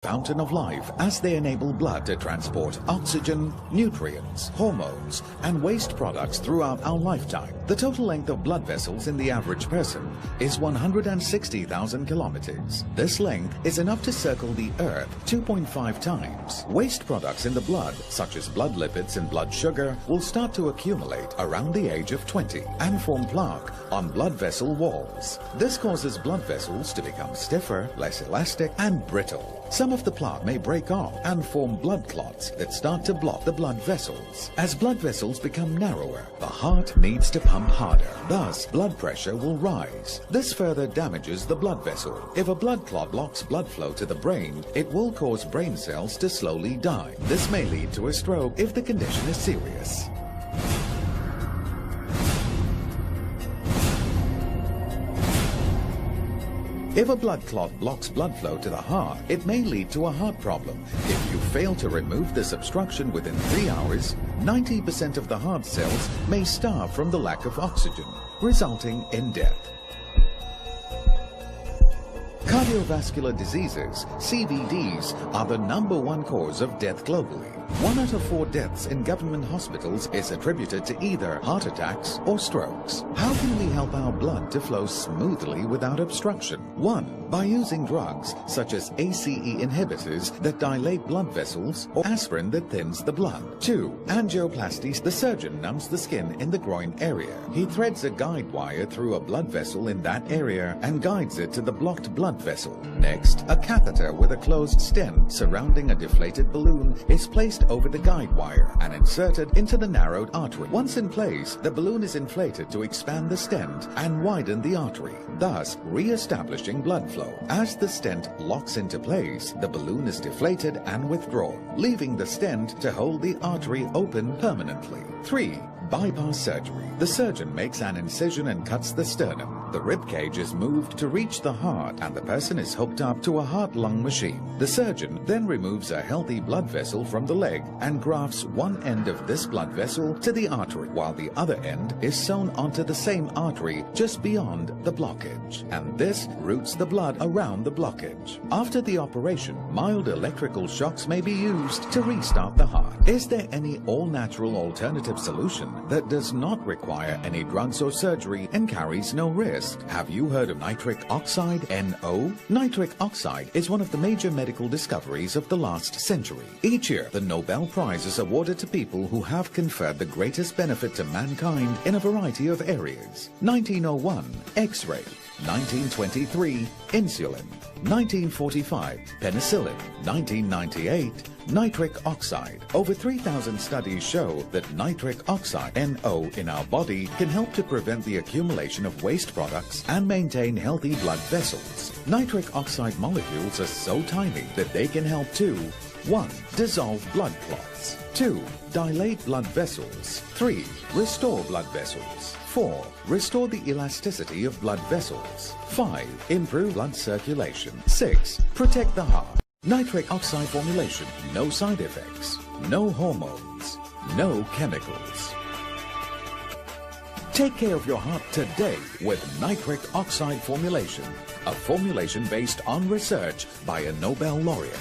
fountain of life as they enable blood to transport oxygen, nutrients, hormones, and waste products throughout our lifetime. The total length of blood vessels in the average person is 160,000 kilometers. This length is enough to circle the Earth 2.5 times. Waste products in the blood, such as blood lipids and blood sugar, will start to accumulate around the age of 20 and form plaque on blood vessel walls. This causes blood vessels to become stiffer, less elastic, and brittle. Some of the plaque may break off and form blood clots that start to block the blood vessels. As blood vessels become narrower, the heart needs to pump harder. Thus, blood pressure will rise. This further damages the blood vessel. If a blood clot blocks blood flow to the brain, it will cause brain cells to slowly die. This may lead to a stroke if the condition is serious. If a blood clot blocks blood flow to the heart, it may lead to a heart problem. If you fail to remove this obstruction within 3 hours, 90% of the heart cells may starve from the lack of oxygen, resulting in death. Cardiovascular diseases, CVDs, are the #1 cause of death globally. 1 out of 4 deaths in government hospitals is attributed to either heart attacks or strokes. How can we help our blood to flow smoothly without obstruction? 1. By using drugs such as ACE inhibitors that dilate blood vessels or aspirin that thins the blood. 2. Angioplasty. The surgeon numbs the skin in the groin area. He threads a guide wire through a blood vessel in that area and guides it to the blocked blood vessel. Next, a catheter with a closed stent surrounding a deflated balloon is placed over the guide wire and inserted into the narrowed artery. Once in place, the balloon is inflated to expand the stent and widen the artery, thus re-establishing blood flow. As the stent locks into place, the balloon is deflated and withdrawn, leaving the stent to hold the artery open permanently. 3. Bypass surgery. The surgeon makes an incision and cuts the sternum. The rib cage is moved to reach the heart and the person is hooked up to a heart-lung machine. The surgeon then removes a healthy blood vessel from the leg and grafts one end of this blood vessel to the artery, while the other end is sewn onto the same artery just beyond the blockage. And this routes the blood around the blockage. After the operation, mild electrical shocks may be used to restart the heart. Is there any all-natural alternative solution that does not require any drugs or surgery and carries no risk? Have you heard of nitric oxide, NO? Nitric oxide is one of the major medical discoveries of the last century. Each year, the Nobel Prize is awarded to people who have conferred the greatest benefit to mankind in a variety of areas. 1901, X-ray. 1923, insulin. 1945, penicillin. 1998, nitric oxide. Over 3,000 studies show that nitric oxide, NO, in our body can help to prevent the accumulation of waste products and maintain healthy blood vessels. Nitric oxide molecules are so tiny that they can help to 1. Dissolve blood clots. 2. Dilate blood vessels. 3. Restore blood vessels. 4. Restore the elasticity of blood vessels. 5. Improve blood circulation. 6. Protect the heart. Nitric oxide formulation. No side effects. No hormones. No chemicals. Take care of your heart today with nitric oxide formulation, a formulation based on research by a Nobel laureate.